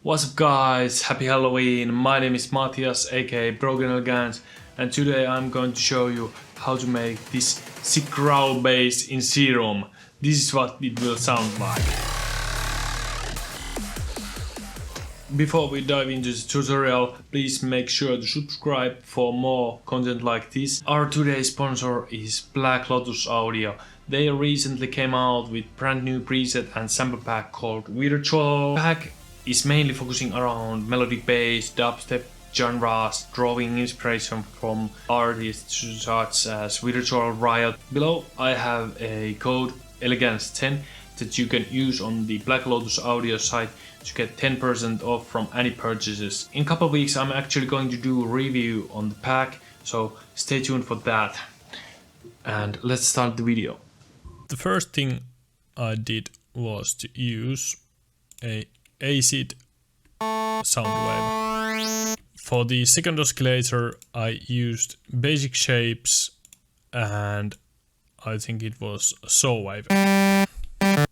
What's up guys, happy Halloween, my name is Matthias aka Broken Elegance, and today I'm going to show you how to make this sick growl bass in Serum. This is what it will sound like. Before we dive into the tutorial, please make sure to subscribe for more content like this. Our today's sponsor is Black Lotus Audio. They recently came out with brand new preset and sample pack called Virtual. Pack is mainly focusing around melodic bass, dubstep genres, drawing inspiration from artists such as Virtual Riot. Below I have a code Elegance 10 that you can use on the Black Lotus Audio site to get 10% off from any purchases. In a couple of weeks I'm actually going to do a review on the pack, so stay tuned for that. And let's start the video. The first thing I did was to use a acid sound wave. For the second oscillator I used basic shapes and I think it was a saw wave.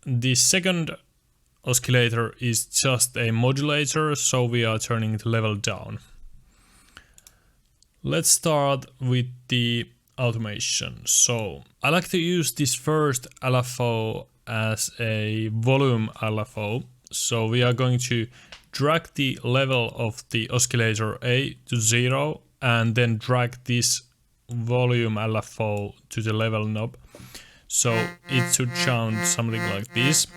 The second oscillator is just a modulator, so we are turning the level down. Let's start with the automation. So I like to use this first LFO as a volume LFO. So we are going to drag the level of the oscillator A to 0 and then drag this volume LFO to the level knob. So it should sound something like this.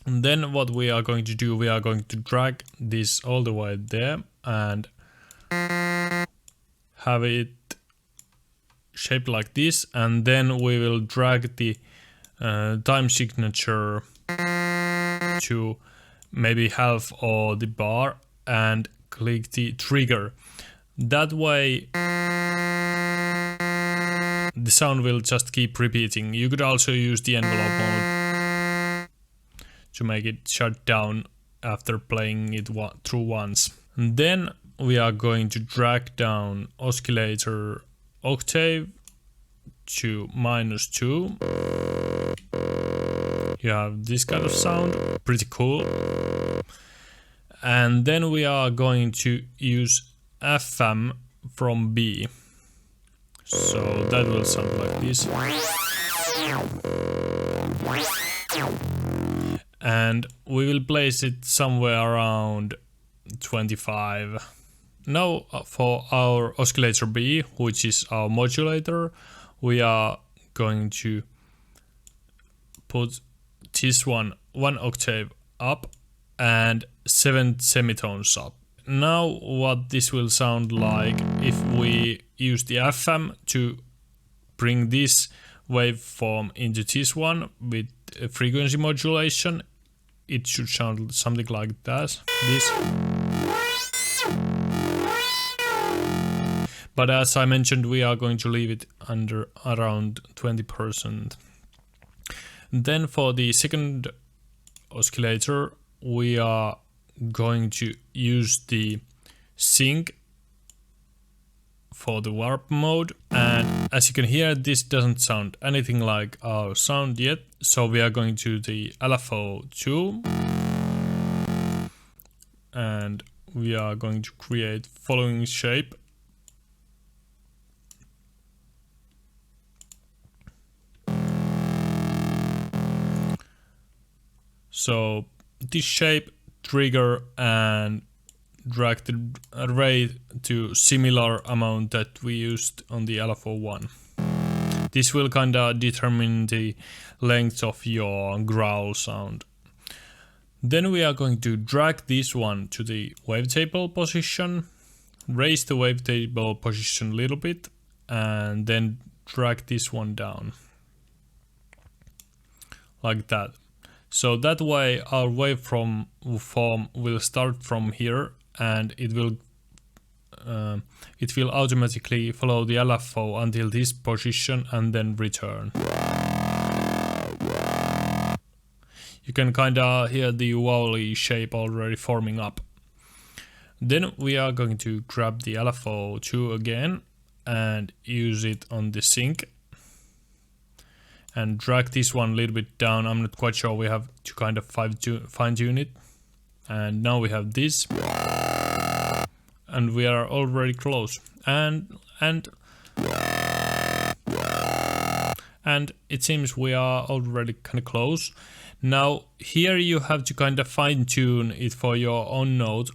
And then what we are going to do, we are going to drag this all the way there and have it shaped like this, and then we will drag the time signature to maybe half or the bar and click the trigger. That way the sound will just keep repeating. You could also use the envelope mode to make it shut down after playing it through once. And then we are going to drag down oscillator octave to -2. You have this kind of sound, pretty cool. And then we are going to use FM from B. So that will sound like this. And we will place it somewhere around 25. Now for our oscillator B, which is our modulator, we are going to put this one octave up and 7 semitones up. Now what this will sound like if we use the FM to bring this waveform into this one with frequency modulation, it should sound something like that. This. But as I mentioned, we are going to leave it under around 20%. Then for the second oscillator, we are going to use the sync for the warp mode. And as you can hear, this doesn't sound anything like our sound yet. So we are going to the LFO 2. And we are going to create following shape. So this shape, trigger, and drag the array to similar amount that we used on the LFO1. This will kinda determine the length of your growl sound. Then we are going to drag this one to the wavetable position, raise the wavetable position a little bit, and then drag this one down. Like that. So that way our waveform will start from here and it will automatically follow the LFO until this position and then return. You can kinda hear the wowly shape already forming up. Then we are going to grab the LFO2 again and use it on the sync. And drag this one a little bit down. I'm not quite sure, we have to kind of fine tune it. and now we have this, and we are already close, and it seems we are already kind of close. Now here you have to kind of fine tune it for your own note.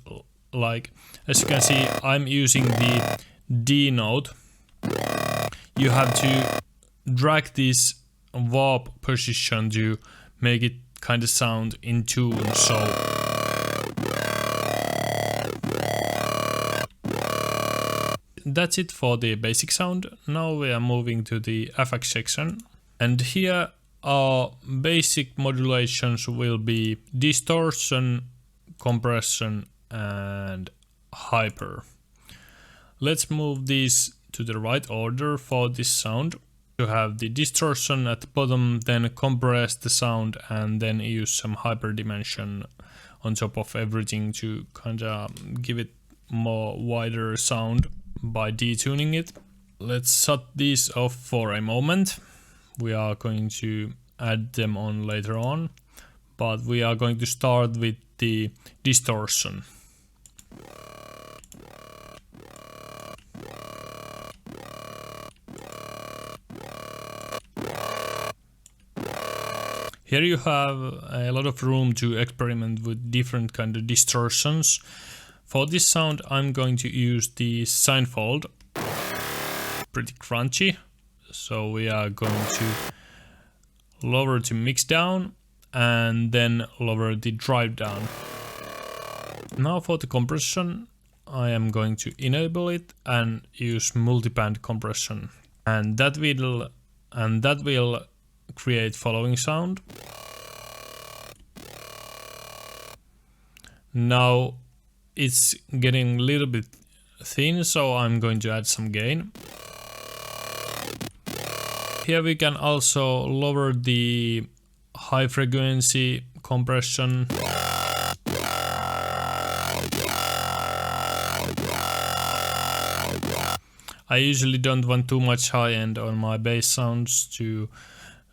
Like as you can see, I'm using the D note. You have to drag this warp position to make it kind of sound in tune. So that's it for the basic sound. Now we are moving to the FX section, and here our basic modulations will be distortion, compression and hyper. Let's move these to the right order for this sound. You have the distortion at the bottom, then compress the sound, and then use some hyper dimension on top of everything to kind of give it more wider sound by detuning it. Let's shut these off for a moment. We are going to add them on later on, but we are going to start with the distortion. Here you have a lot of room to experiment with different kind of distortions. For this sound I'm going to use the Seinfeld, pretty crunchy, so we are going to lower the mix down and then lower the drive down. Now for the compression, I am going to enable it and use multiband compression, and that will create following sound. Now it's getting a little bit thin, so I'm going to add some gain. Here we can also lower the high frequency compression. I usually don't want too much high end on my bass sounds to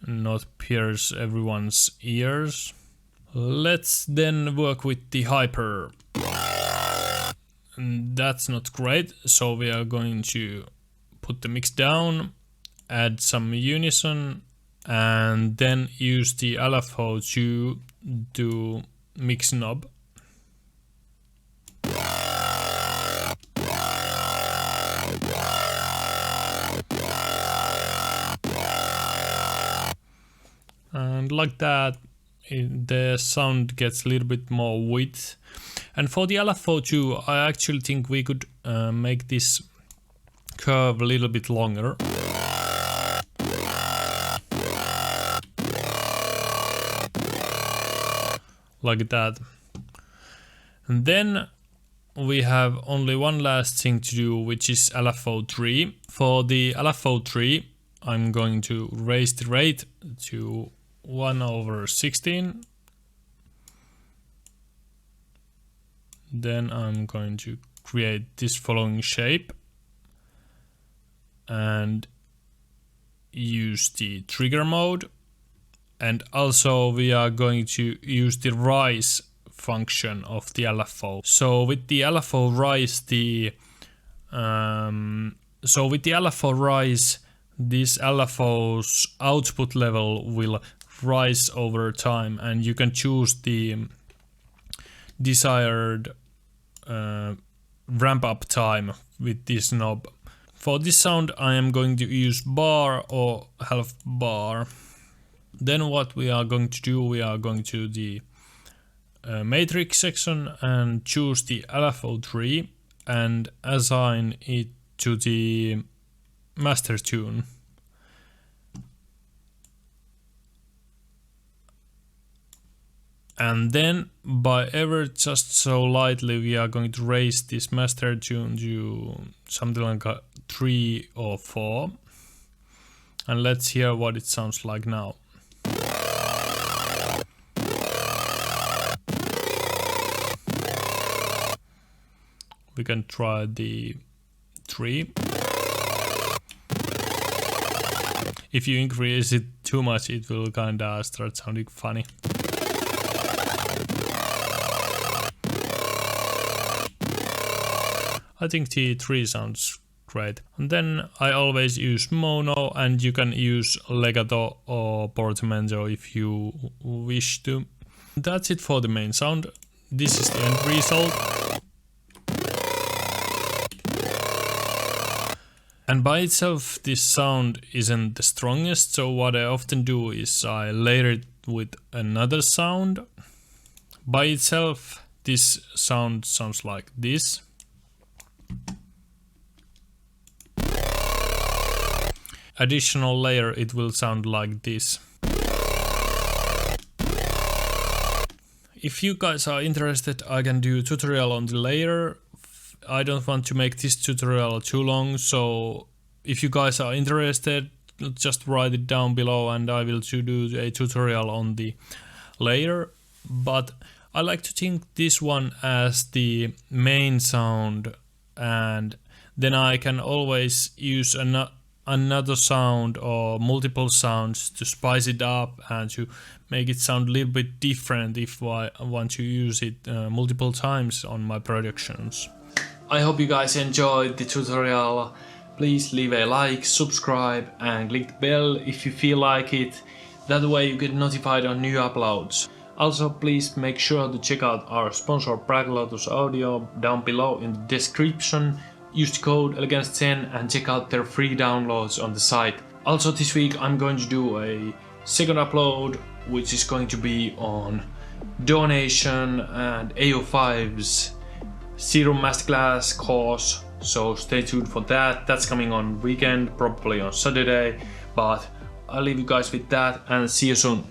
not pierce everyone's ears. Let's then work with the hyper. And that's not great, so we are going to put the mix down, add some unison, and then use the LFO to do mix knob. And like that, the sound gets a little bit more width. And for the LFO2, I actually think we could make this curve a little bit longer. Like that. And then we have only one last thing to do, which is LFO3. For the LFO3, I'm going to raise the rate to 1/16. Then I'm going to create this following shape and use the trigger mode. And also we are going to use the rise function of the LFO. So with the LFO rise, this LFO's output level will rise over time, and you can choose the desired ramp up time with this knob. For this sound I am going to use bar or half bar. Then what we are going to do, we are going to the matrix section and choose the LFO3 and assign it to the master tune. And then by ever just so lightly we are going to raise this master tune to something like a 3 or 4. And let's hear what it sounds like now. We can try the 3. If you increase it too much, it will kinda start sounding funny. I think T3 sounds great. And then I always use mono, and you can use legato or portamento if you wish to. That's it for the main sound. This is the end result. And by itself this sound isn't the strongest, so what I often do is I layer it with another sound. By itself this sound sounds like this. Additional layer, it will sound like this. If you guys are interested, I can do a tutorial on the layer. I don't want to make this tutorial too long, so if you guys are interested, just write it down below and I will do a tutorial on the layer. But I like to think this one as the main sound, and then I can always use another sound or multiple sounds to spice it up and to make it sound a little bit different if I want to use it multiple times on my productions. I hope you guys enjoyed the tutorial. Please leave a like, subscribe and click the bell if you feel like it. That way you get notified on new uploads. Also please make sure to check out our sponsor Black Lotus Audio down below in the description. Use the code Elegance10 and check out their free downloads on the site. Also this week I'm going to do a second upload, which is going to be on donation and AO5's Serum masterclass course, so stay tuned for that. That's coming on weekend, probably on Saturday, but I'll leave you guys with that and see you soon.